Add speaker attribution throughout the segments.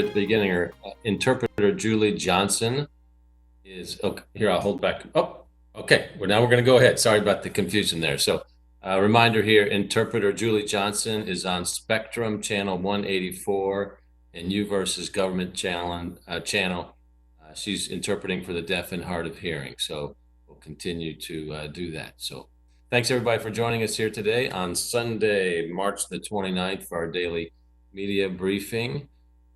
Speaker 1: at the beginning, our interpreter Julie Johnson is okay. Here, I'll hold back. Oh, okay. Well, now we're going to go ahead. Sorry about the confusion there. So, reminder here: interpreter Julie Johnson is on Spectrum Channel 184 and U versus Government channel. She's interpreting for the deaf and hard of hearing. So we'll continue to do that. So thanks everybody for joining us here today on Sunday, March the 29th for our daily media briefing.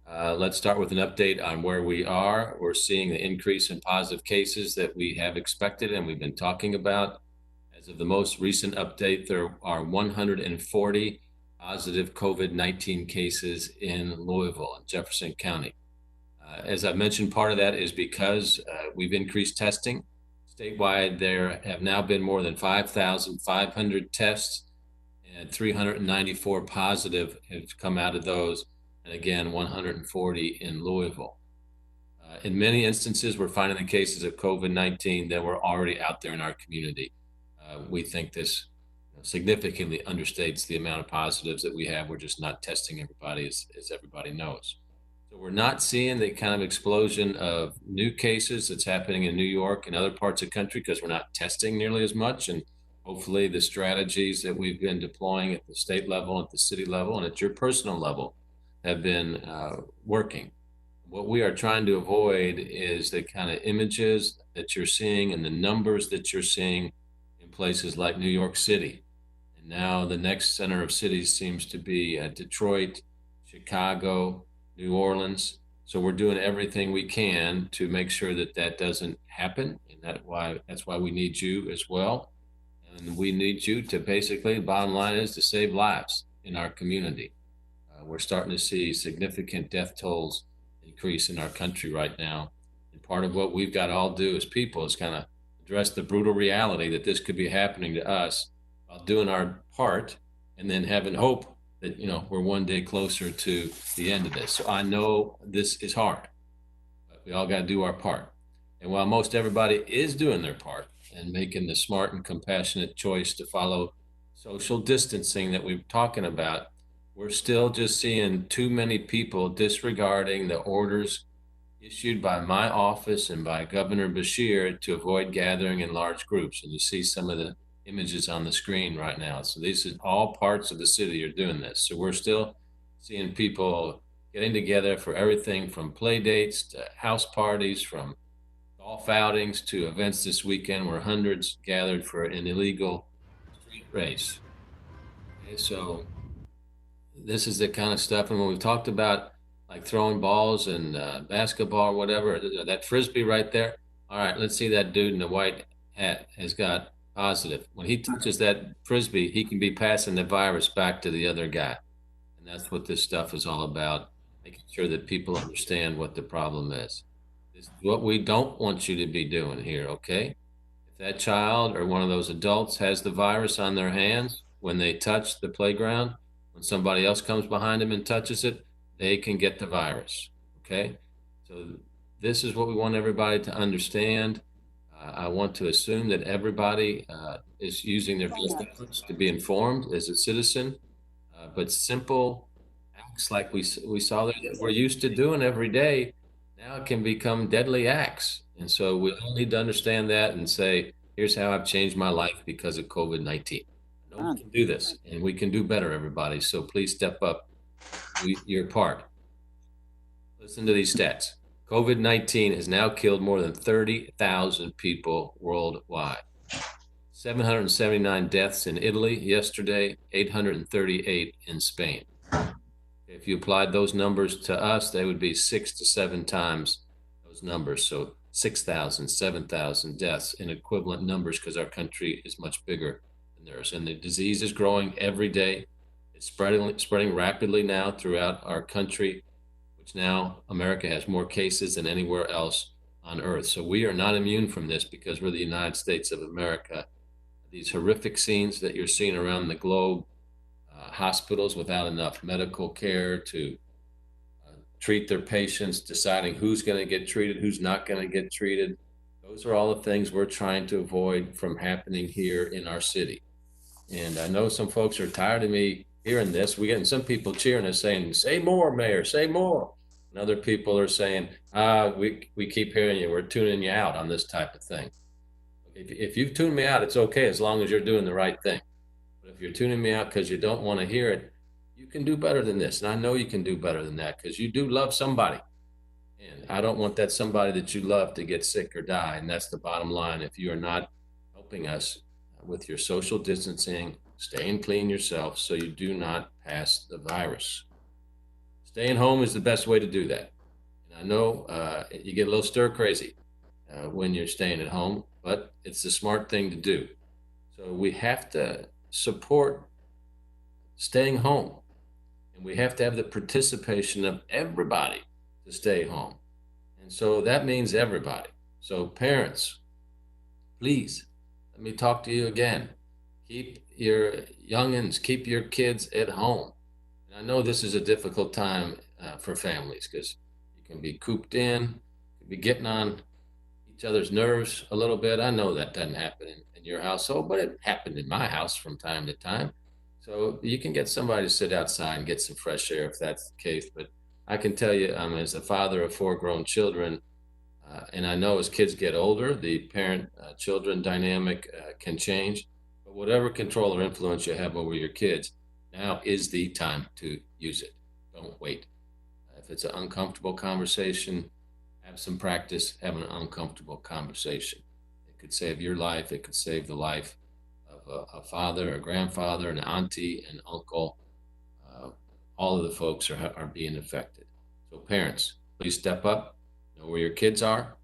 Speaker 1: Let's start with an update on where we are. We're seeing the increase in positive cases that we have expected and we've been talking about. As of the most recent update, there are 140 positive COVID-19 cases in Louisville and Jefferson County. As I mentioned, part of that is because we've increased testing. Statewide, there have now been more than 5,500 tests and 394 positive have come out of those. And again, 140 in Louisville. In many instances, we're finding the cases of COVID-19 that were already out there in our community. We think this significantly understates the amount of positives that we have. We're just not testing everybody, as everybody knows. So we're not seeing the kind of explosion of new cases that's happening in New York and other parts of the country because we're not testing nearly as much. And hopefully the strategies that we've been deploying at the state level, at the city level, and at your personal level have been working. What we are trying to avoid is the kind of images that you're seeing and the numbers that you're seeing in places like New York City. And now the next center of cities seems to be Detroit, Chicago, New Orleans. So we're doing everything we can to make sure that that doesn't happen. And that's why we need you as well. And we need you to basically, the bottom line is to save lives in our community. We're starting to see significant death tolls increase in our country right now. And part of what we've got to all do as people is kind of address the brutal reality that this could be happening to us while doing our part and then having hope that, we're one day closer to the end of this. So I know this is hard, but we all got to do our part. And while most everybody is doing their part and making the smart and compassionate choice to follow social distancing that we're talking about, we're still just seeing too many people disregarding the orders issued by my office and by Governor Beshear to avoid gathering in large groups. And you see some of the images on the screen right now. So these are all parts of the city are doing this. So we're still seeing people getting together for everything from play dates to house parties, from golf outings to events this weekend where hundreds gathered for an illegal street race. Okay, so this is the kind of stuff, and when we've talked about like throwing balls and basketball or whatever, that frisbee right there. All right, let's see that dude in the white hat has got positive. When he touches that frisbee, he can be passing the virus back to the other guy. And that's what this stuff is all about, making sure that people understand what the problem is. This is what we don't want you to be doing here, okay? If that child or one of those adults has the virus on their hands when they touch the playground, when somebody else comes behind them and touches it, they can get the virus, okay? So this is what we want everybody to understand. I want to assume that everybody is using their best efforts to be informed as a citizen, but simple acts like we saw that we're used to doing every day now can become deadly acts. And so we all need to understand that and say, here's how I've changed my life because of COVID-19. I know we can do this and we can do better, everybody. So please step up, do your part. Listen to these stats. COVID-19 has now killed more than 30,000 people worldwide. 779 deaths in Italy yesterday, 838 in Spain. If you applied those numbers to us, they would be 6 to 7 times those numbers. So 6,000, 7,000 deaths in equivalent numbers because our country is much bigger than theirs. And the disease is growing every day. It's spreading rapidly now throughout our country, which now America has more cases than anywhere else on earth. So we are not immune from this because we're the United States of America. These horrific scenes that you're seeing around the globe, hospitals without enough medical care to treat their patients, deciding who's going to get treated, who's not going to get treated. Those are all the things we're trying to avoid from happening here in our city. And I know some folks are tired of me hearing this. We're getting some people cheering us saying, say more, Mayor, say more. when other people are saying, we keep hearing you, we're tuning you out on this type of thing. If you've tuned me out, it's okay as long as you're doing the right thing. But if you're tuning me out because you don't want to hear it, you can do better than this. And I know you can do better than that because you do love somebody. And I don't want that somebody that you love to get sick or die. And that's the bottom line. If you are not helping us with your social distancing, staying clean yourself so you do not pass the virus. Staying home is the best way to do that. And I know you get a little stir crazy when you're staying at home, but it's the smart thing to do. So we have to support staying home, and we have to have the participation of everybody to stay home. And so that means everybody. So parents, please, let me talk to you again. Keep your youngins, keep your kids at home. And I know this is a difficult time for families because you can be cooped in, you be getting on each other's nerves a little bit. I know that doesn't happen in your household, but it happened in my house from time to time. So you can get somebody to sit outside and get some fresh air if that's the case. But I can tell you, as a father of four grown children, and I know as kids get older, the parent children dynamic can change. But whatever control or influence you have over your kids, now is the time to use it. Don't wait. If it's an uncomfortable conversation, have some practice having an uncomfortable conversation. It could save your life. It could save the life of a father, a grandfather, an auntie, an uncle. All of the folks are being affected. So parents, please step up, know where your kids are.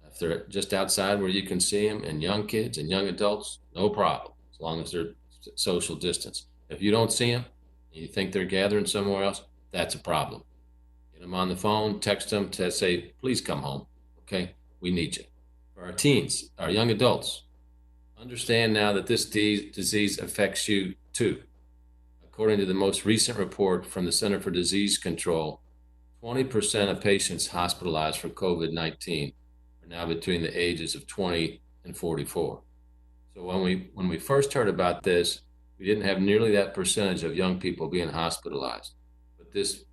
Speaker 1: If they're just outside where you can see them, and young kids and young adults, no problem, as long as they're social distance. If you don't see them and you think they're gathering somewhere else, that's a problem. Get them on the phone, text them to say, please come home. Okay, we need you. For our teens, our young adults, understand now that this disease affects you too. According to the most recent report from the Center for Disease Control, 20% of patients hospitalized for COVID-19 are now between the ages of 20 and 44. So when we first heard about this, we didn't have nearly that percentage of young people being hospitalized. But this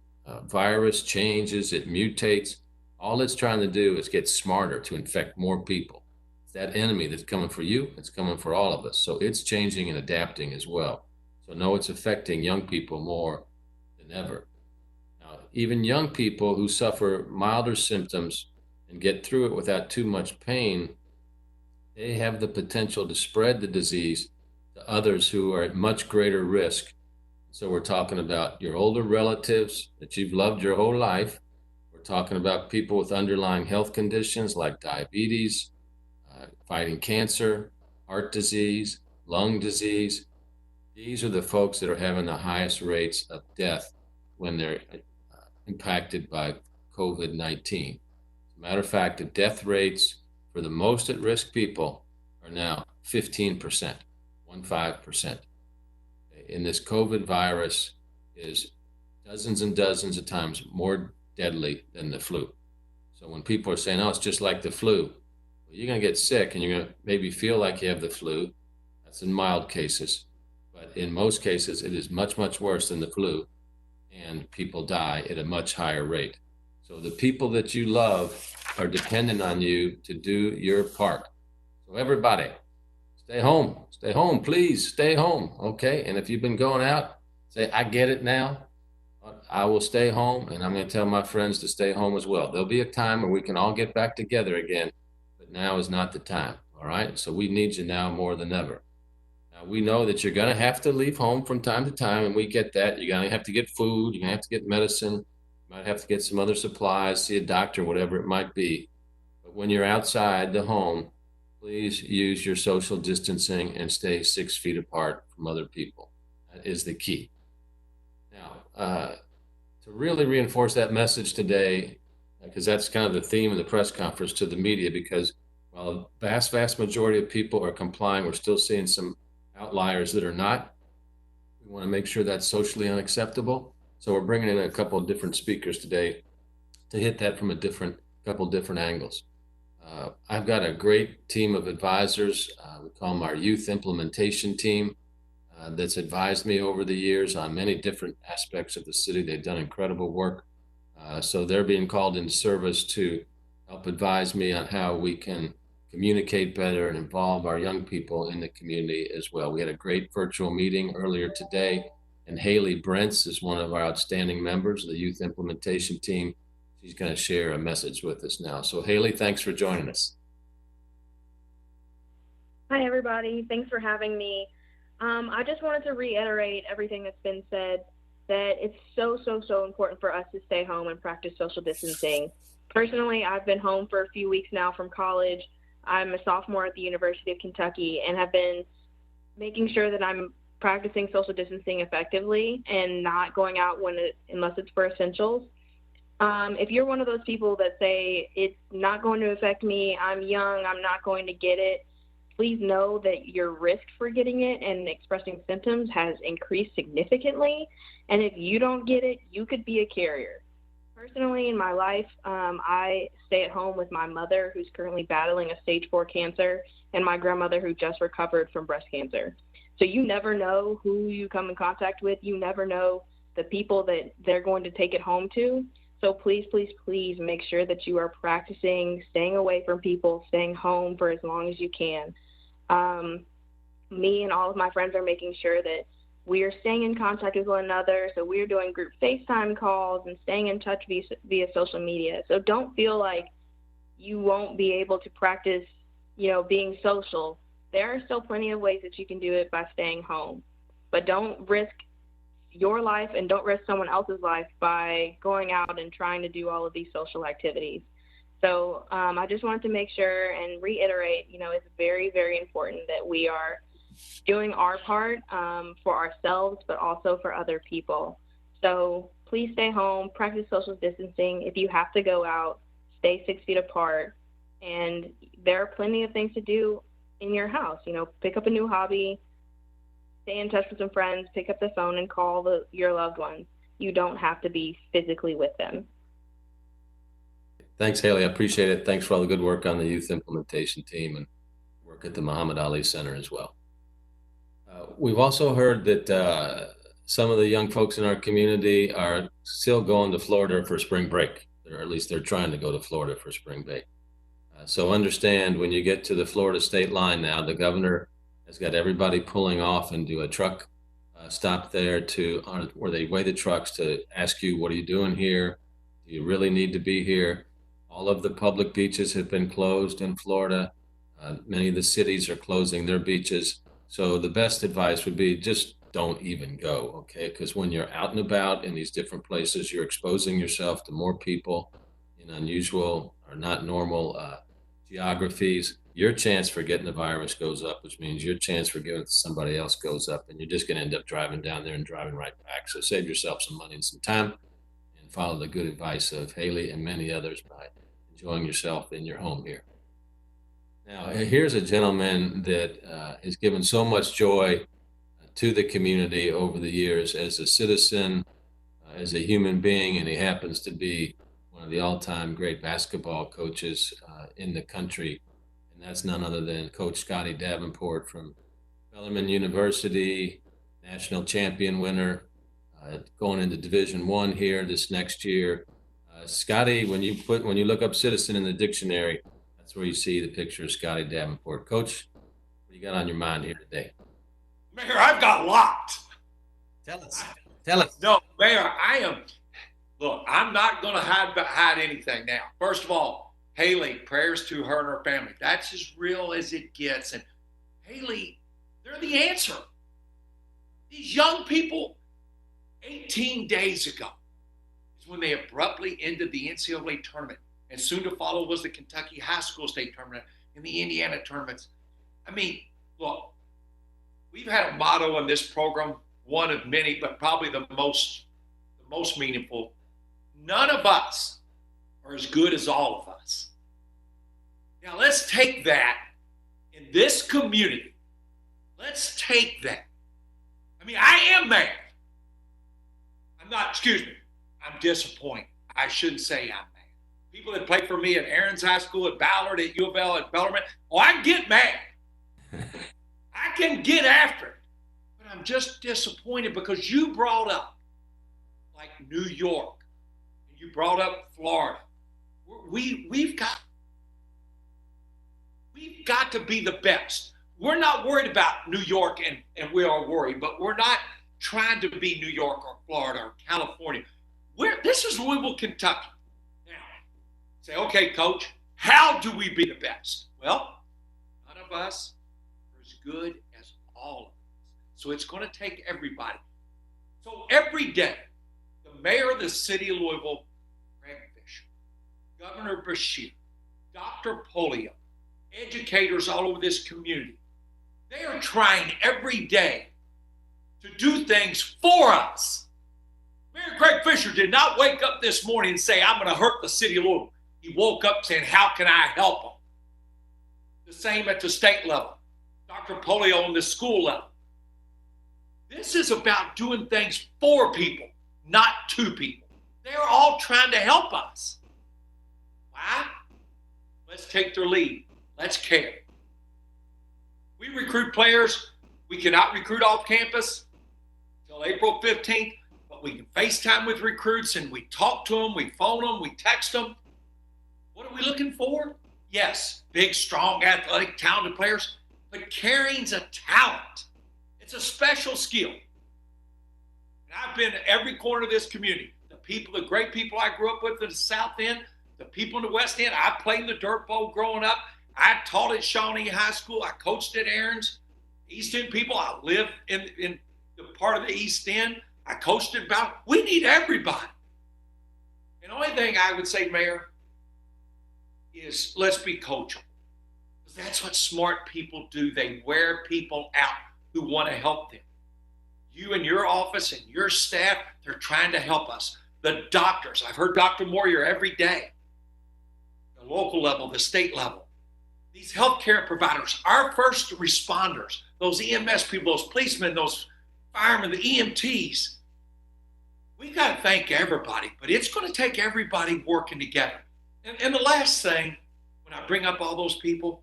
Speaker 1: virus changes, it mutates. All it's trying to do is get smarter to infect more people. It's that enemy that's coming for you, it's coming for all of us. So it's changing and adapting as well. So no, it's affecting young people more than ever. Now, even young people who suffer milder symptoms and get through it without too much pain, they have the potential to spread the disease to others who are at much greater risk. So we're talking about your older relatives that you've loved your whole life. We're talking about people with underlying health conditions like diabetes, fighting cancer, heart disease, lung disease. These are the folks that are having the highest rates of death when they're impacted by COVID-19. As a matter of fact, the death rates for the most at-risk people are now 15%, 15%. And this COVID virus is dozens and dozens of times more deadly than the flu. So when people are saying, oh, it's just like the flu, well, you're going to get sick and you're going to maybe feel like you have the flu. That's in mild cases. But in most cases, it is much, much worse than the flu, and people die at a much higher rate. So the people that you love are dependent on you to do your part. So everybody, stay home, please stay home, okay? And if you've been going out, say, I get it now, but I will stay home, and I'm going to tell my friends to stay home as well. There'll be a time where we can all get back together again, but now is not the time, all right? So we need you now more than ever. We know that you're going to have to leave home from time to time, and we get that. You're going to have to get food. You're going to have to get medicine. You might have to get some other supplies, see a doctor, whatever it might be. But when you're outside the home, please use your social distancing and stay 6 feet apart from other people. That is the key. Now, to really reinforce that message today, because that's kind of the theme of the press conference to the media, because while the vast majority of people are complying, we're still seeing some outliers that are not. We want to make sure that's socially unacceptable. So we're bringing in a couple of different speakers today to hit that from a couple different angles. I've got a great team of advisors. We call them our youth implementation team that's advised me over the years on many different aspects of the city. They've done incredible work So they're being called into service to help advise me on how we can communicate better and involve our young people in the community as well. We had a great virtual meeting earlier today, and Haley Brents is one of our outstanding members of the youth implementation team. She's going to share a message with us now. So Haley, thanks for joining us.
Speaker 2: Hi, everybody. Thanks for having me. I just wanted to reiterate everything that's been said, that it's so important for us to stay home and practice social distancing. Personally, I've been home for a few weeks now from college. I'm a sophomore at the University of Kentucky and have been making sure that I'm practicing social distancing effectively and not going out unless it's for essentials. If you're one of those people that say it's not going to affect me, I'm young, I'm not going to get it, please know that your risk for getting it and expressing symptoms has increased significantly. And if you don't get it, you could be a carrier. Personally, in my life, I stay at home with my mother, who's currently battling a stage 4 cancer, and my grandmother, who just recovered from breast cancer. So you never know who you come in contact with. You never know the people that they're going to take it home to. So please make sure that you are practicing staying away from people, staying home for as long as you can. Me and all of my friends are making sure that we are staying in contact with one another. So we're doing group FaceTime calls and staying in touch via social media. So don't feel like you won't be able to practice, being social. There are still plenty of ways that you can do it by staying home, but don't risk your life and don't risk someone else's life by going out and trying to do all of these social activities. So I just wanted to make sure and reiterate, it's very important that we are doing our part for ourselves, but also for other people. So please stay home, practice social distancing. If you have to go out, stay 6 feet apart. And there are plenty of things to do in your house. Pick up a new hobby, stay in touch with some friends, pick up the phone and call your loved ones. You don't have to be physically with them.
Speaker 1: Thanks, Haley. I appreciate it. Thanks for all the good work on the youth implementation team and work at the Muhammad Ali Center as well. We've also heard that some of the young folks in our community are still going to Florida for spring break, or at least they're trying to go to Florida for spring break. So understand, when you get to the Florida state line now, the governor has got everybody pulling off and do a truck stop there where they weigh the trucks to ask you, what are you doing here? Do you really need to be here? All of the public beaches have been closed in Florida. Many of the cities are closing their beaches. So the best advice would be just don't even go, okay? Because when you're out and about in these different places, you're exposing yourself to more people in unusual or not normal geographies. Your chance for getting the virus goes up, which means your chance for giving it to somebody else goes up, and you're just going to end up driving down there and driving right back. So save yourself some money and some time and follow the good advice of Haley and many others by enjoying yourself in your home here. Now, here's a gentleman that has given so much joy to the community over the years as a citizen, as a human being, and he happens to be one of the all-time great basketball coaches in the country. And that's none other than Coach Scotty Davenport from Bellarmine University, national champion winner, going into Division I here this next year. Scotty, when you look up citizen in the dictionary, that's where you see the picture of Scotty Davenport. Coach, what do you got on your mind here today?
Speaker 3: Mayor, I've got locked.
Speaker 1: Tell us.
Speaker 3: No, Mayor, look, I'm not going to hide anything now. First of all, Haley, prayers to her and her family. That's as real as it gets. And Haley, they're the answer. These young people, 18 days ago, is when they abruptly ended the NCAA tournament. And soon to follow was the Kentucky High School State Tournament and the Indiana tournaments. I mean, look, we've had a motto in this program, one of many, but probably the most meaningful. None of us are as good as all of us. Now let's take that in this community. Let's take that. I mean, I am mad. I'm disappointed. I shouldn't say I'm mad. People that played for me at Aaron's High School, at Ballard, at U of L, at Bellarmine, I get mad. I can get after it. But I'm just disappointed because you brought up like New York. You brought up Florida. We've got to be the best. We're not worried about New York, and we are worried, but we're not trying to be New York or Florida or California. This is Louisville, Kentucky. Now, say, okay, coach, how do we be the best? Well, none of us are as good as all of us. So it's going to take everybody. So every day, the mayor of the city of Louisville, Greg Fisher, Governor Beshear, Dr. Polio, educators all over this community, they are trying every day to do things for us. Mayor Greg Fisher did not wake up this morning and say, I'm going to hurt the city of Louisville. He woke up saying, how can I help them? The same at the state level. Dr. Polio on the school level. This is about doing things for people, not to people. They're all trying to help us. Why? Let's take their lead. Let's care. We recruit players. We cannot recruit off campus until April 15th, but we can FaceTime with recruits and we talk to them, we phone them, we text them. What are we looking for? Yes, big, strong, athletic, talented players, but caring's a talent. It's a special skill. And I've been to every corner of this community. The great people I grew up with in the South End, the people in the West End. I played in the Dirt Bowl growing up. I taught at Shawnee High School. I coached at Aaron's. East End people, I live in the part of the East End. I coached at Bowden. We need everybody. And the only thing I would say, Mayor, is let's be coachable. Because that's what smart people do. They wear people out who want to help them. You and your office and your staff, they're trying to help us. The doctors, I've heard Dr. Moyer every day. The local level, the state level. These healthcare providers, our first responders, those EMS people, those policemen, those firemen, the EMTs. We got to thank everybody, but it's going to take everybody working together. And the last thing, when I bring up all those people,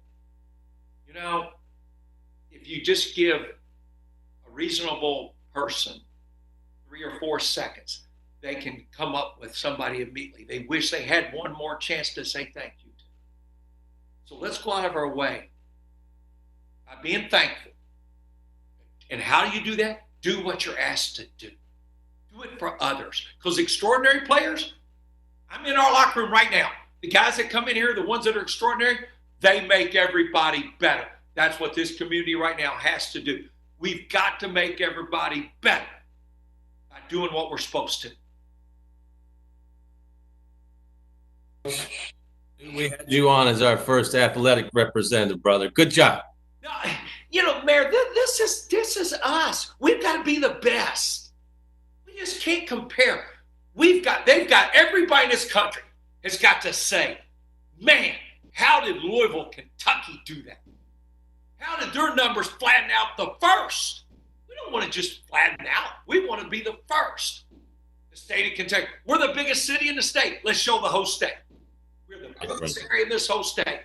Speaker 3: if you just give a reasonable person 3 or 4 seconds, they can come up with somebody immediately. They wish they had one more chance to say thank you to. So let's go out of our way by being thankful. And how do you do that? Do what you're asked to do. Do it for others. Because extraordinary players, I'm in our locker room right now. The guys that come in here, the ones that are extraordinary, they make everybody better. That's what this community right now has to do. We've got to make everybody better by doing what we're supposed to.
Speaker 1: We had you on as our first athletic representative, brother. Good job.
Speaker 3: No, Mayor, this is us. We've got to be the best. We just can't compare. They've got everybody in this country has got to say, man, how did Louisville, Kentucky do that? How did their numbers flatten out the first? We don't want to just flatten out. We want to be the first. The state of Kentucky. We're the biggest city in the state. Let's show the whole state. We're the biggest area in this whole state.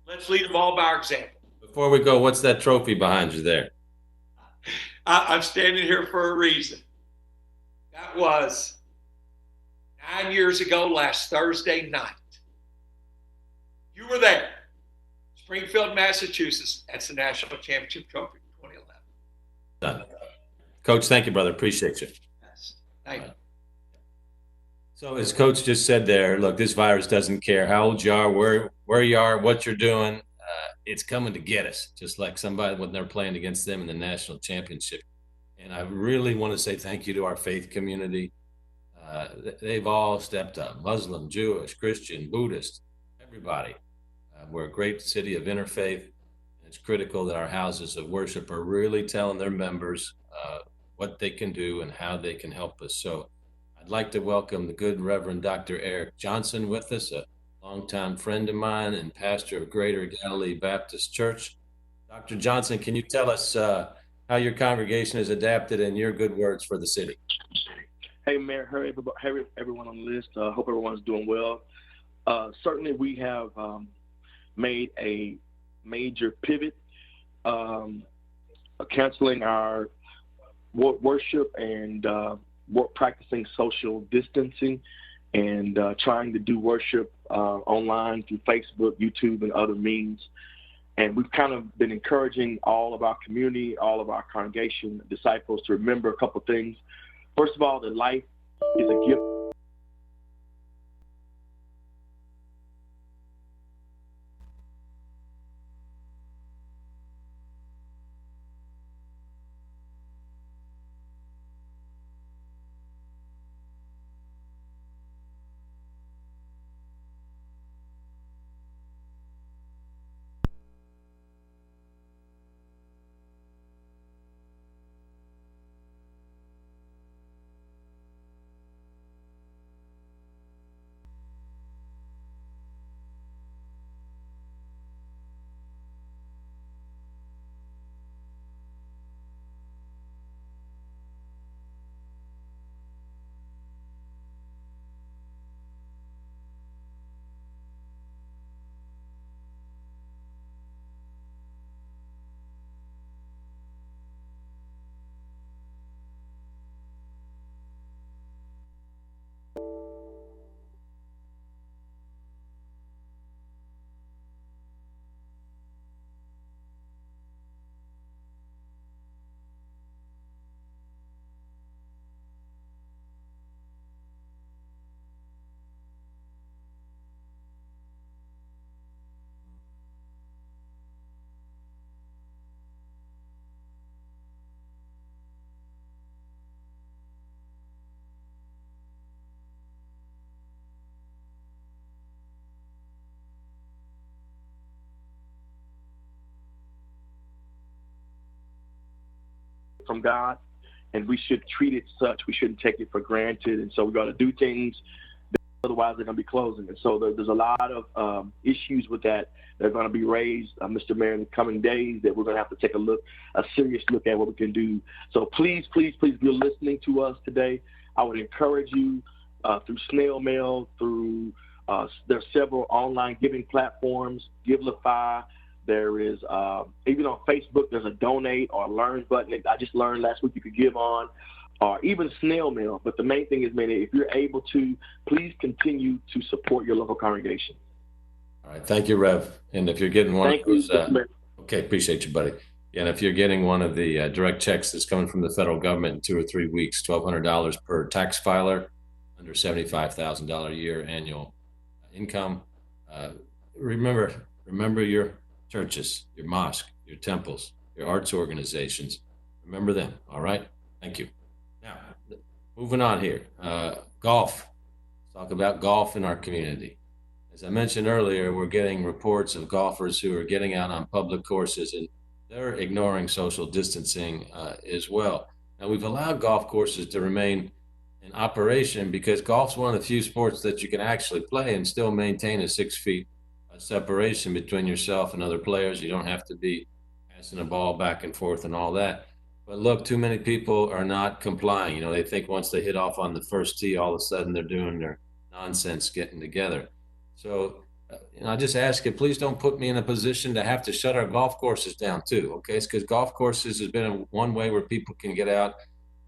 Speaker 3: Let's lead them all by our example.
Speaker 1: Before we go, what's that trophy behind you there?
Speaker 3: I'm standing here for a reason. That was 9 years ago, last Thursday night. You were there. Springfield, Massachusetts. That's the national championship trophy, 2011.
Speaker 1: Done. Coach, thank you, brother. Appreciate you.
Speaker 3: Yes. Thank you.
Speaker 1: So as Coach just said there, look, this virus doesn't care how old you are, where you are, what you're doing. It's coming to get us, just like somebody when they're playing against them in the national championship. And I really want to say thank you to our faith community. They've all stepped up, Muslim, Jewish, Christian, Buddhist, everybody. We're a great city of interfaith. It's critical that our houses of worship are really telling their members what they can do and how they can help us. So I'd like to welcome the good Reverend Dr. Eric Johnson with us, a longtime friend of mine and pastor of Greater Galilee Baptist Church. Dr. Johnson, can you tell us how your congregation has adapted and your good words for the city?
Speaker 4: Hey, Mayor, hey, everyone on the list. Hope everyone's doing well. Certainly, we have made a major pivot, canceling our worship and practicing social distancing. and trying to do worship online through Facebook, YouTube, and other means. And we've kind of been encouraging all of our community, all of our congregation disciples to remember a couple things. First of all, that life is a gift from God, and we should treat it such. We shouldn't take it for granted, and so we got to do things. Otherwise, they're going to be closing. And so there's a lot of issues with that are going to be raised, Mr. Mayor, in the coming days that we're going to have to take a serious look at what we can do. So please, please, please, if you're listening to us today, I would encourage you through snail mail, through there's several online giving platforms, Givelify. There is, even on Facebook, there's a donate or a learn button. I just learned last week you could give on, or even snail mail. But the main thing is, man, if you're able to, please continue to support your local congregation.
Speaker 1: All right. Thank you, Rev. And if you're getting one of those, okay, appreciate you, buddy. And if you're getting one of the direct checks that's coming from the federal government in 2 or 3 weeks, $1,200 per tax filer, under $75,000 a year annual income. Remember your churches, your mosque, your temples, your arts organizations. Remember them. All right. Thank you. Now, moving on here. Golf. Let's talk about golf in our community. As I mentioned earlier, we're getting reports of golfers who are getting out on public courses and they're ignoring social distancing as well. Now, we've allowed golf courses to remain in operation because golf's one of the few sports that you can actually play and still maintain a 6 feet separation between yourself and other players. You don't have to be passing a ball back and forth and all that. But look, too many people are not complying. You know, they think once they hit off on the first tee, all of a sudden they're doing their nonsense getting together. So, I just ask you, please don't put me in a position to have to shut our golf courses down too, okay? It's because golf courses has been one way where people can get out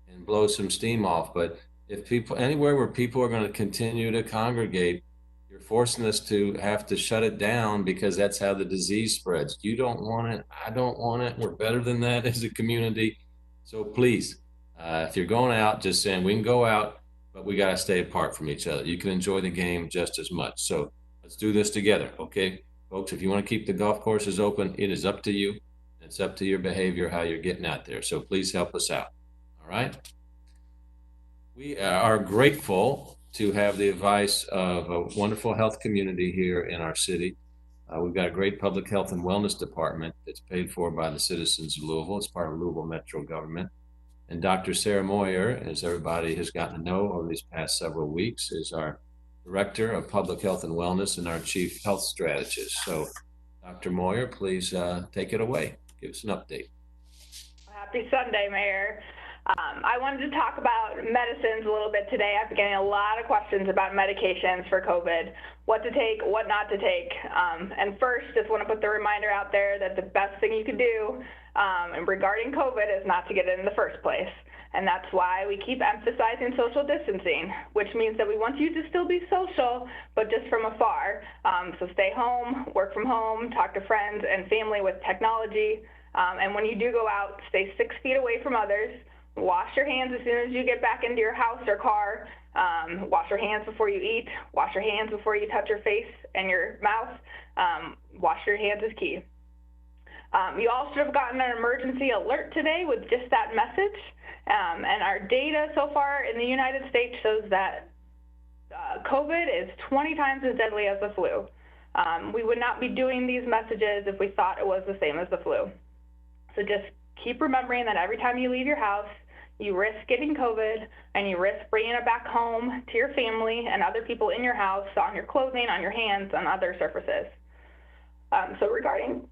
Speaker 1: and blow some steam off. But if people, anywhere where people are going to continue to congregate, you're forcing us to have to shut it down because that's how the disease spreads. You don't want it. I don't want it. We're better than that as a community. So please, if you're going out, just saying we can go out, but we got to stay apart from each other. You can enjoy the game just as much. So let's do this together, okay? Folks, if you want to keep the golf courses open, it is up to you. It's up to your behavior, how you're getting out there. So please help us out, all right? We are grateful to have the advice of a wonderful health community here in our city. We've got a great public health and wellness department that's paid for by the citizens of Louisville. It's part of Louisville Metro government. And Dr. Sarah Moyer, as everybody has gotten to know over these past several weeks, is our Director of Public Health and Wellness and our Chief Health Strategist. So, Dr. Moyer, please take it away. Give us an update.
Speaker 5: Happy Sunday, Mayor. I wanted to talk about medicines a little bit today. I've been getting a lot of questions about medications for COVID, what to take, what not to take. And first, just want to put the reminder out there that the best thing you can do regarding COVID is not to get it in the first place. And that's why we keep emphasizing social distancing, which means that we want you to still be social, but just from afar. So stay home, work from home, talk to friends and family with technology. And when you do go out, stay 6 feet away from others. Wash your hands as soon as you get back into your house or car. Wash your hands before you eat. Wash your hands before you touch your face and your mouth. Wash your hands is key. You all should have gotten an emergency alert today with just that message. And our data so far in the United States shows that COVID is 20 times as deadly as the flu. We would not be doing these messages if we thought it was the same as the flu. So just keep remembering that every time you leave your house, you risk getting COVID and you risk bringing it back home to your family and other people in your house, on your clothing, on your hands, on other surfaces. So regarding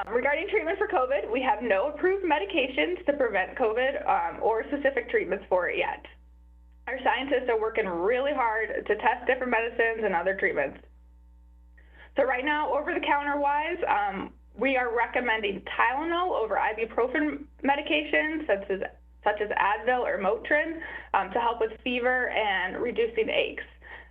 Speaker 5: regarding treatment for COVID, we have no approved medications to prevent COVID or specific treatments for it yet. Our scientists are working really hard to test different medicines and other treatments. So right now, over-the-counter wise, we are recommending Tylenol over ibuprofen medications such as Advil or Motrin to help with fever and reducing aches.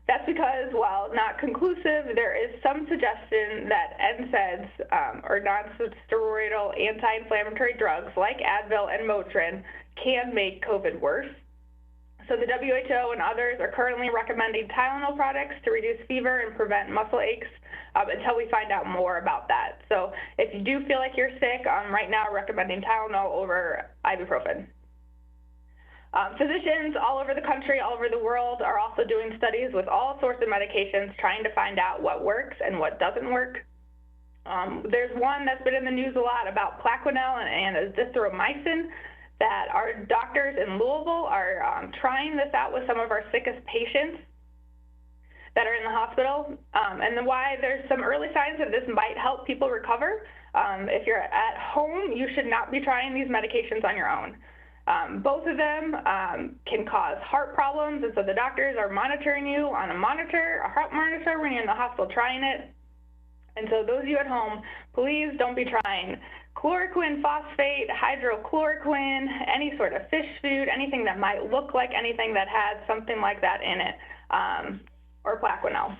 Speaker 5: That's because, while not conclusive, there is some suggestion that NSAIDs, or non-steroidal anti-inflammatory drugs like Advil and Motrin, can make COVID worse. So the WHO and others are currently recommending Tylenol products to reduce fever and prevent muscle aches until we find out more about that. So if you do feel like you're sick, right now recommending Tylenol over ibuprofen. Physicians all over the country, all over the world are also doing studies with all sorts of medications trying to find out what works and what doesn't work. There's one that's been in the news a lot about Plaquenil and azithromycin that our doctors in Louisville are trying this out with some of our sickest patients that are in the hospital. And then why there's some early signs that this might help people recover. If you're at home, you should not be trying these medications on your own. Both of them can cause heart problems, and so the doctors are monitoring you on a heart monitor when you're in the hospital trying it. And so those of you at home, please don't be trying chloroquine phosphate, hydrochloroquine, any sort of fish food, anything that might look like anything that has something like that in it, or Plaquenil.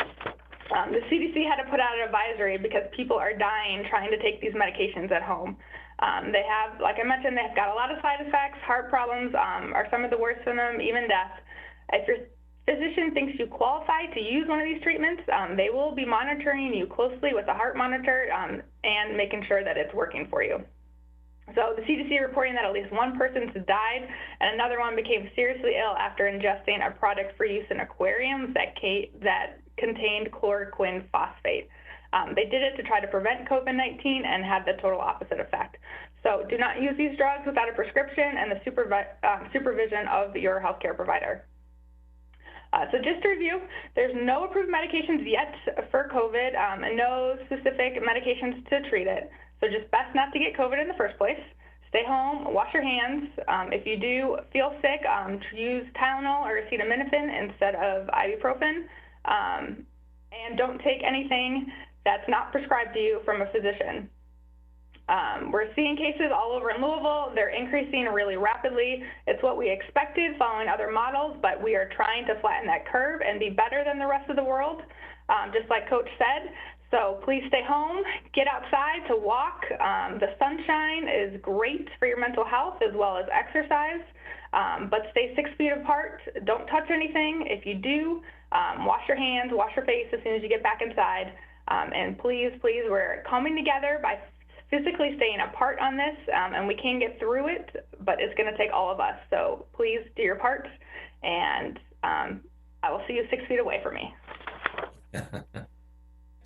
Speaker 5: The CDC had to put out an advisory because people are dying trying to take these medications at home. They have, like I mentioned, they've got a lot of side effects. Heart problems are some of the worst of them, even death. If your physician thinks you qualify to use one of these treatments, they will be monitoring you closely with a heart monitor and making sure that it's working for you. So the CDC reporting that at least one person has died and another one became seriously ill after ingesting a product for use in aquariums that contained chloroquine phosphate. They did it to try to prevent COVID-19 and had the total opposite effect. So do not use these drugs without a prescription and the supervision of your healthcare provider. So just to review, there's no approved medications yet for COVID and no specific medications to treat it. So just best not to get COVID in the first place. Stay home, wash your hands. If you do feel sick, use Tylenol or acetaminophen instead of ibuprofen. And don't take anything that's not prescribed to you from a physician. We're seeing cases all over in Louisville. They're increasing really rapidly. It's what we expected following other models, but we are trying to flatten that curve and be better than the rest of the world, just like Coach said. So please stay home, get outside to walk. The sunshine is great for your mental health as well as exercise, but stay 6 feet apart. Don't touch anything. If you do, wash your hands, wash your face as soon as you get back inside. And please, we're coming together by physically staying apart on this, and we can get through it, but it's going to take all of us. So please do your part, and I will see you 6 feet away from me.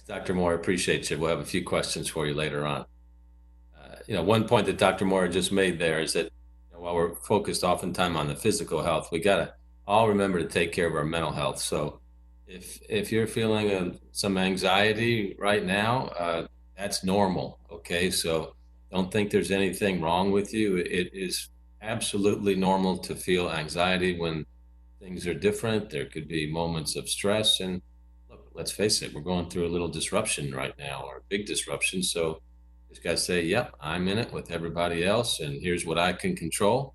Speaker 1: Dr. Moore, appreciate you. We'll have a few questions for you later on. One point that Dr. Moore just made there is that while we're focused oftentimes on the physical health, we got to all remember to take care of our mental health. So if you're feeling some anxiety right now, that's normal. Okay. So don't think there's anything wrong with you. It is absolutely normal to feel anxiety when things are different. There could be moments of stress, and look, let's face it, we're going through a little disruption right now, or a big disruption. So just got to say, yep, I'm in it with everybody else, and here's what I can control.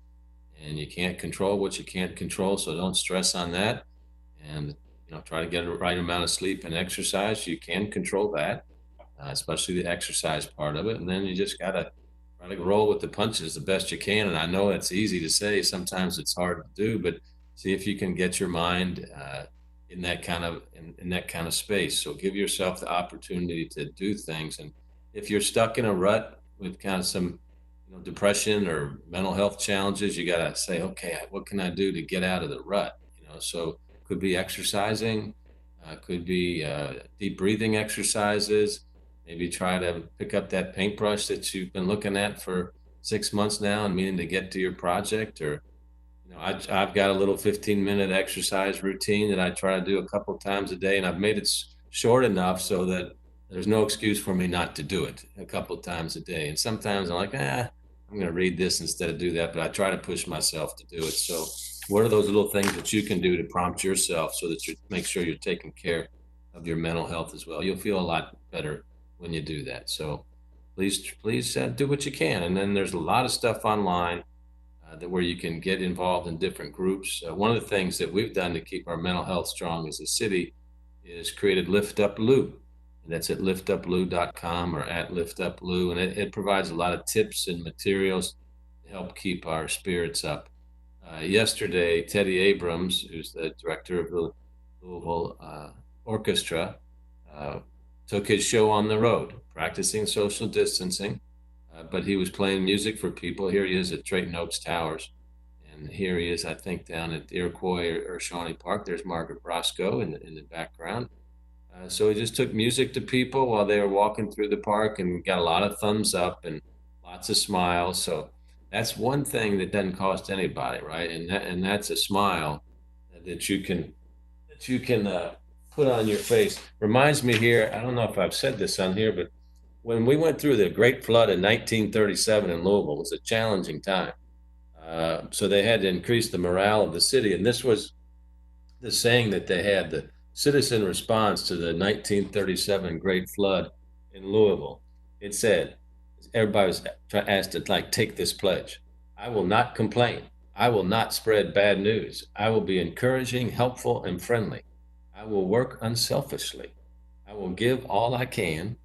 Speaker 1: And you can't control what you can't control, so don't stress on that. And try to get the right amount of sleep and exercise. You can control that, especially the exercise part of it. And then you just got to try to roll with the punches the best you can. And I know it's easy to say, sometimes it's hard to do, but see if you can get your mind in that kind of space. So give yourself the opportunity to do things. And if you're stuck in a rut with kind of some depression or mental health challenges, you got to say, okay, what can I do to get out of the rut? So could be exercising, could be deep breathing exercises. Maybe try to pick up that paintbrush that you've been looking at for 6 months now and meaning to get to your project. Or, I've got a little 15-minute exercise routine that I try to do a couple times a day, and I've made it short enough so that there's no excuse for me not to do it a couple times a day. And sometimes I'm like, I'm going to read this instead of do that, but I try to push myself to do it. So what are those little things that you can do to prompt yourself so that you make sure you're taking care of your mental health as well? You'll feel a lot better when you do that. So please do what you can. And then there's a lot of stuff online where you can get involved in different groups. One of the things that we've done to keep our mental health strong as a city is created Lift Up Lou. And that's at liftuplu.com or at liftuplu. And it provides a lot of tips and materials to help keep our spirits up. Yesterday, Teddy Abrams, who's the director of the Louisville Orchestra, took his show on the road, practicing social distancing, but he was playing music for people. Here he is at Drayton Oaks Towers, and here he is, I think, down at Iroquois or Shawnee Park. There's Margaret Brosco in the background. So he just took music to people while they were walking through the park and got a lot of thumbs up and lots of smiles. So that's one thing that doesn't cost anybody, right? And that's a smile that you can put on your face. Reminds me here, I don't know if I've said this on here, but when we went through the Great Flood in 1937 in Louisville, it was a challenging time. So they had to increase the morale of the city. And this was the saying that they had, the citizen response to the 1937 Great Flood in Louisville. It said, everybody was asked to take this pledge. I will not complain. I will not spread bad news. I will be encouraging, helpful, and friendly. I will work unselfishly. I will give all I can,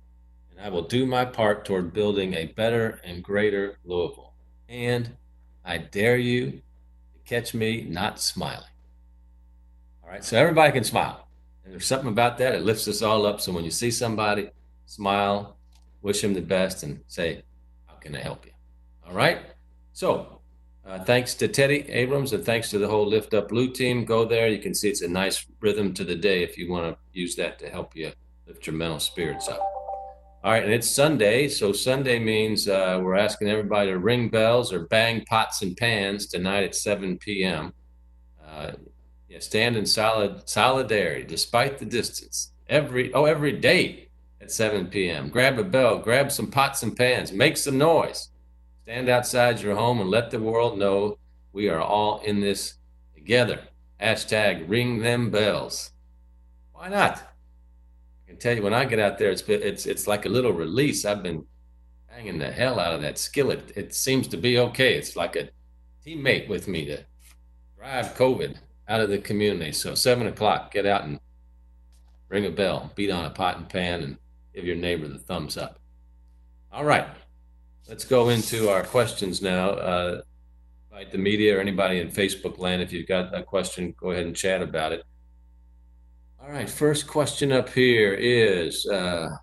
Speaker 1: and I will do my part toward building a better and greater Louisville. And I dare you to catch me not smiling. All right, so everybody can smile. And there's something about that, it lifts us all up. So when you see somebody, smile, wish them the best, and say, how can I help you? All right? So thanks to Teddy Abrams and thanks to the whole Lift Up Lou team. Go there. You can see it's a nice rhythm to the day if you want to use that to help you lift your mental spirits up. All right, and it's Sunday. So Sunday means we're asking everybody to ring bells or bang pots and pans tonight at 7 p.m. Stand in solidarity despite the distance every day at 7 p.m. Grab a bell, grab some pots and pans, make some noise. Stand outside your home and let the world know we are all in this together. Hashtag ring them bells. Why not? I can tell you when I get out there, it's like a little release. I've been banging the hell out of that skillet. It seems to be okay. It's like a teammate with me to drive COVID out of the community. So 7 o'clock, get out and ring a bell, beat on a pot and pan, and give your neighbor the thumbs up. All right, let's go into our questions now. Invite the media or anybody in Facebook land. If you've got a question, go ahead and chat about it. All right, first question up here is, can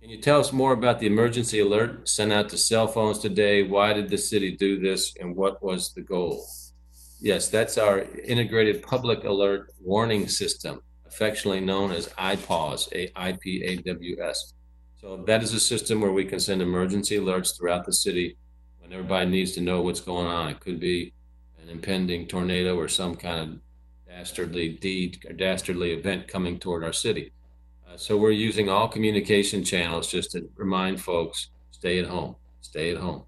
Speaker 1: you tell us more about the emergency alert sent out to cell phones today? Why did the city do this, and what was the goal? Yes, that's our integrated public alert warning system, affectionately known as IPAWS, IPAWS. So that is a system where we can send emergency alerts throughout the city when everybody needs to know what's going on. It could be an impending tornado or some kind of dastardly event coming toward our city. So we're using all communication channels just to remind folks, stay at home, stay at home.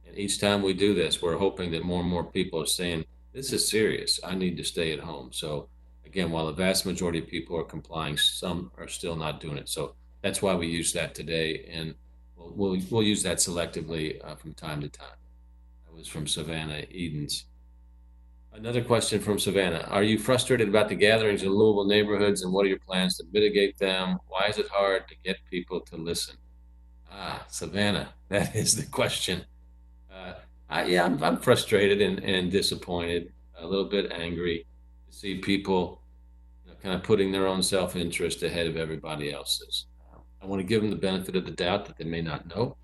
Speaker 1: And each time we do this, we're hoping that more and more people are saying, this is serious. I need to stay at home. So again, while the vast majority of people are complying, some are still not doing it. So that's why we use that today. And we'll use that selectively from time to time. That was from Savannah Edens. Another question from Savannah. Are you frustrated about the gatherings in Louisville neighborhoods, and what are your plans to mitigate them? Why is it hard to get people to listen? Savannah, that is the question. Yeah, I'm frustrated and disappointed, a little bit angry to see people kind of putting their own self-interest ahead of everybody else's. I want to give them the benefit of the doubt that they may not know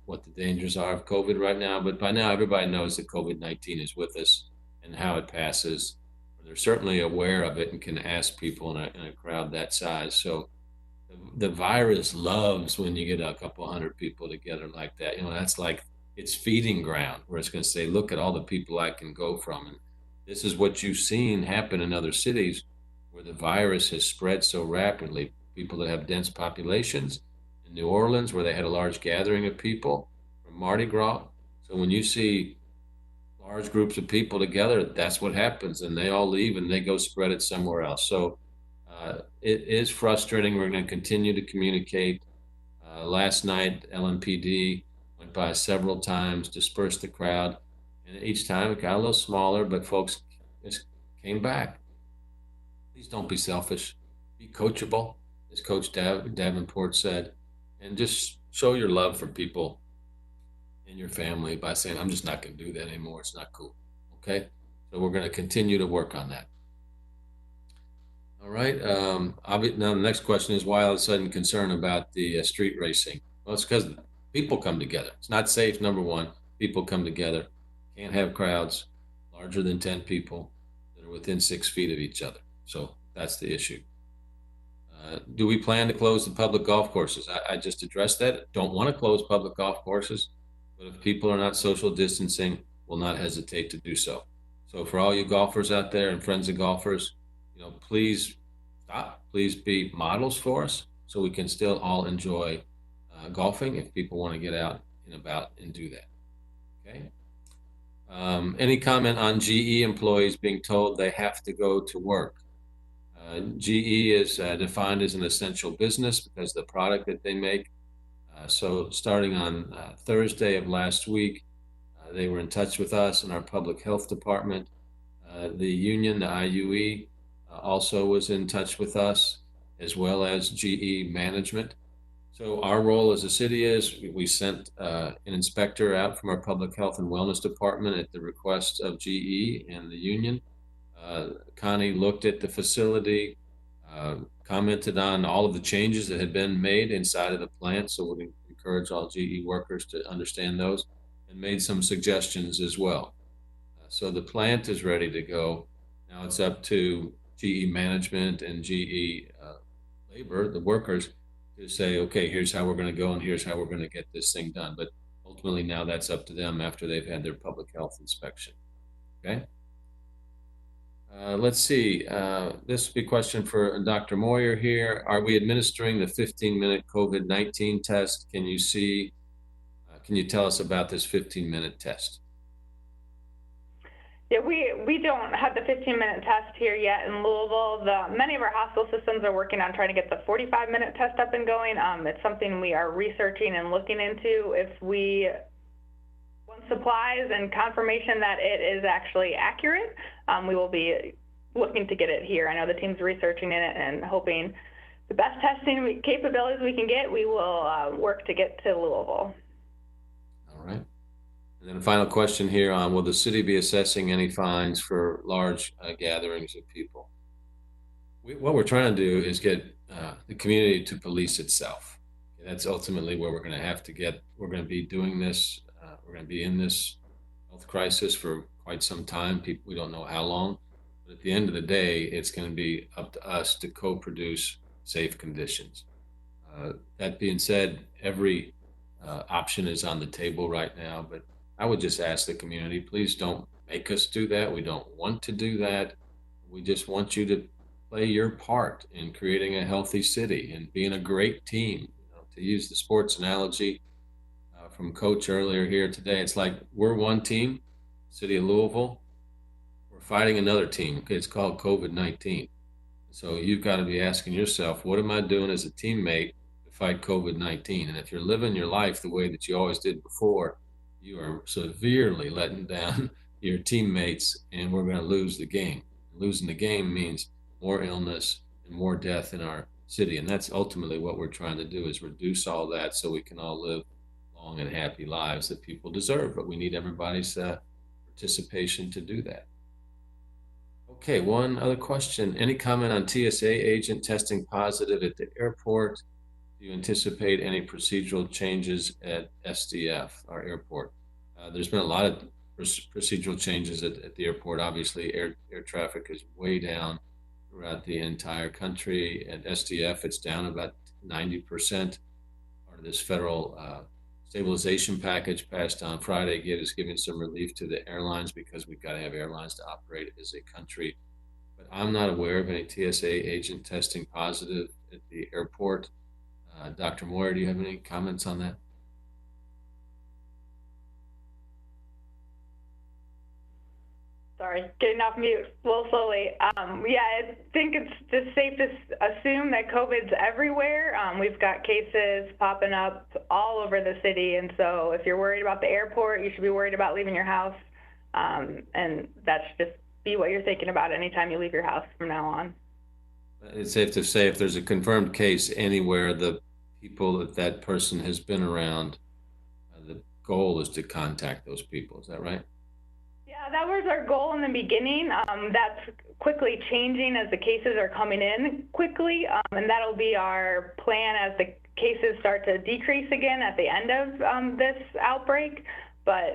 Speaker 1: what the dangers are of COVID right now, but by now everybody knows that COVID-19 is with us and how it passes. They're certainly aware of it and can ask people in a crowd that size. So the virus loves when you get a couple hundred people together like that. That's like its feeding ground, where it's going to say, look at all the people I can go from. And this is what you've seen happen in other cities where the virus has spread so rapidly. People that have dense populations, in New Orleans, where they had a large gathering of people from Mardi Gras. So when you see large groups of people together, that's what happens, and they all leave and they go spread it somewhere else. So it is frustrating. We're going to continue to communicate. Last night, LMPD went by several times, dispersed the crowd, and each time it got a little smaller, but folks just came back. Please don't be selfish. Be coachable, as Coach Davenport said, and just show your love for people in your family by saying, I'm just not going to do that anymore. It's not cool. Okay? So we're going to continue to work on that. All right. Now the next question is, why all of a sudden concern about the street racing? Well, it's because people come together. It's not safe, number one. People come together. Can't have crowds larger than 10 people that are within 6 feet of each other. So that's the issue. Do we plan to close the public golf courses? I just addressed that. Don't want to close public golf courses, but if people are not social distancing, will not hesitate to do so. So for all you golfers out there and friends of golfers, please stop. Please be models for us so we can still all enjoy golfing if people want to get out and about and do that. Okay. Any comment on GE employees being told they have to go to work? GE is defined as an essential business because of the product that they make. So starting on Thursday of last week, they were in touch with us in our public health department. The union, the IUE, also was in touch with us, as well as GE management. So our role as a city is we sent an inspector out from our public health and wellness department at the request of GE and the union. Connie looked at the facility, commented on all of the changes that had been made inside of the plant. So we encourage all GE workers to understand those, and made some suggestions as well. So the plant is ready to go. Now it's up to GE management and GE labor, the workers, to say, okay, here's how we're going to go and here's how we're going to get this thing done. But ultimately now that's up to them after they've had their public health inspection. Okay. Let's see. This will be a question for Dr. Moyer here. Are we administering the 15-minute COVID-19 test? Can you tell us about this 15-minute test?
Speaker 5: Yeah, we don't have the 15-minute test here yet in Louisville. Many of our hospital systems are working on trying to get the 45-minute test up and going. It's something we are researching and looking into. If we want supplies and confirmation that it is actually accurate, we will be looking to get it here. I know the team's researching it and hoping the best testing capabilities we can get, we will work to get to Louisville.
Speaker 1: All right. And then a final question here on, will the city be assessing any fines for large gatherings of people? What we're trying to do is get the community to police itself. And that's ultimately where we're going to have to get. We're going to be doing this. We're going to be in this health crisis for quite some time. We don't know how long. But at the end of the day, it's going to be up to us to co-produce safe conditions. That being said, every option is on the table right now, but I would just ask the community, please don't make us do that. We don't want to do that. We just want you to play your part in creating a healthy city and being a great team. To use the sports analogy from Coach earlier here today, it's like we're one team, City of Louisville. We're fighting another team. Okay, it's called COVID-19. So you've got to be asking yourself, what am I doing as a teammate to fight COVID-19. And if you're living your life the way that you always did before, you are severely letting down your teammates, and we're going to lose the game. Losing the game means more illness and more death in our city. And that's ultimately what we're trying to do, is reduce all that so we can all live long and happy lives that people deserve. But we need everybody's participation to do that. Okay, one other question. Any comment on TSA agent testing positive at the airport? Do you anticipate any procedural changes at SDF, our airport? There's been a lot of procedural changes at the airport. Obviously, air traffic is way down throughout the entire country. At SDF, it's down about 90%. Part of this federal stabilization package passed on Friday is giving some relief to the airlines, because we've got to have airlines to operate as a country. But I'm not aware of any TSA agent testing positive at the airport. Dr. Moyer, do you have any comments on that?
Speaker 5: Sorry, getting off mute a little slowly. Yeah, I think it's just safe to assume that COVID's everywhere. We've got cases popping up all over the city, and so if you're worried about the airport, you should be worried about leaving your house, and that should just be what you're thinking about anytime you leave your house from now on.
Speaker 1: It's safe to say if there's a confirmed case anywhere, the people that person has been around, the goal is to contact those people. Is that right?
Speaker 5: Yeah, that was our goal in the beginning. That's quickly changing as the cases are coming in quickly, and that'll be our plan as the cases start to decrease again at the end of this outbreak. But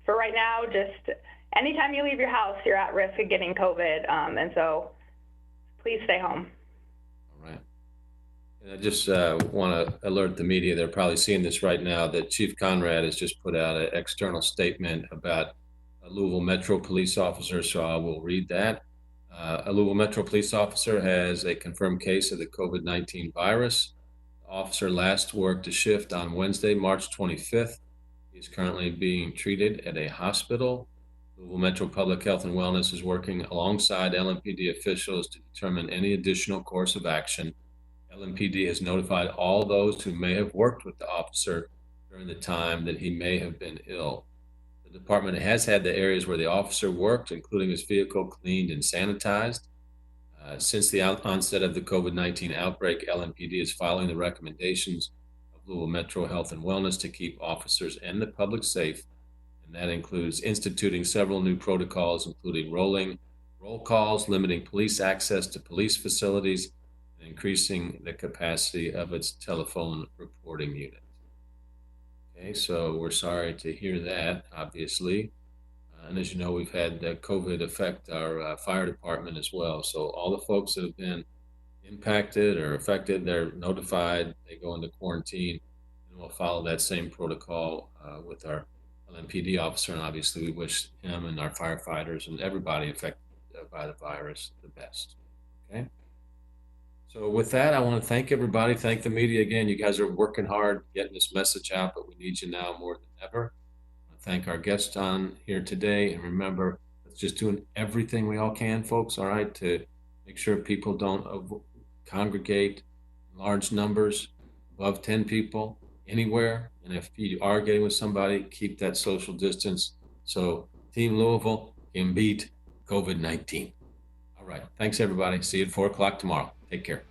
Speaker 5: for right now, just anytime you leave your house, you're at risk of getting COVID, and so please stay home.
Speaker 1: All right. And I just want to alert the media, they're probably seeing this right now, that Chief Conrad has just put out an external statement about a Louisville Metro police officer, so I will read that. A Louisville Metro police officer has a confirmed case of the COVID-19 virus. The officer last worked a shift on Wednesday, March 25th. He is currently being treated at a hospital. Louisville Metro Public Health and Wellness is working alongside LMPD officials to determine any additional course of action. LMPD has notified all those who may have worked with the officer during the time that he may have been ill. The department has had the areas where the officer worked, including his vehicle, cleaned and sanitized. Since the onset of the COVID-19 outbreak, LMPD is following the recommendations of Louisville Metro Health and Wellness to keep officers and the public safe, and that includes instituting several new protocols, including rolling roll calls, limiting police access to police facilities, and increasing the capacity of its telephone reporting unit. Okay, so we're sorry to hear that, obviously. And as you know, we've had COVID affect our fire department as well. So all the folks that have been impacted or affected, they're notified, they go into quarantine, and we'll follow that same protocol with our LMPD officer. And obviously, we wish him and our firefighters and everybody affected by the virus the best. Okay. So with that, I want to thank everybody. Thank the media again. You guys are working hard getting this message out, but we need you now more than ever. I want to thank our guests on here today. And remember, let's just doing everything we all can, folks, all right, to make sure people don't congregate in large numbers, above 10 people, anywhere. And if you are getting with somebody, keep that social distance so Team Louisville can beat COVID-19. All right. Thanks, everybody. See you at 4 o'clock tomorrow. Take care.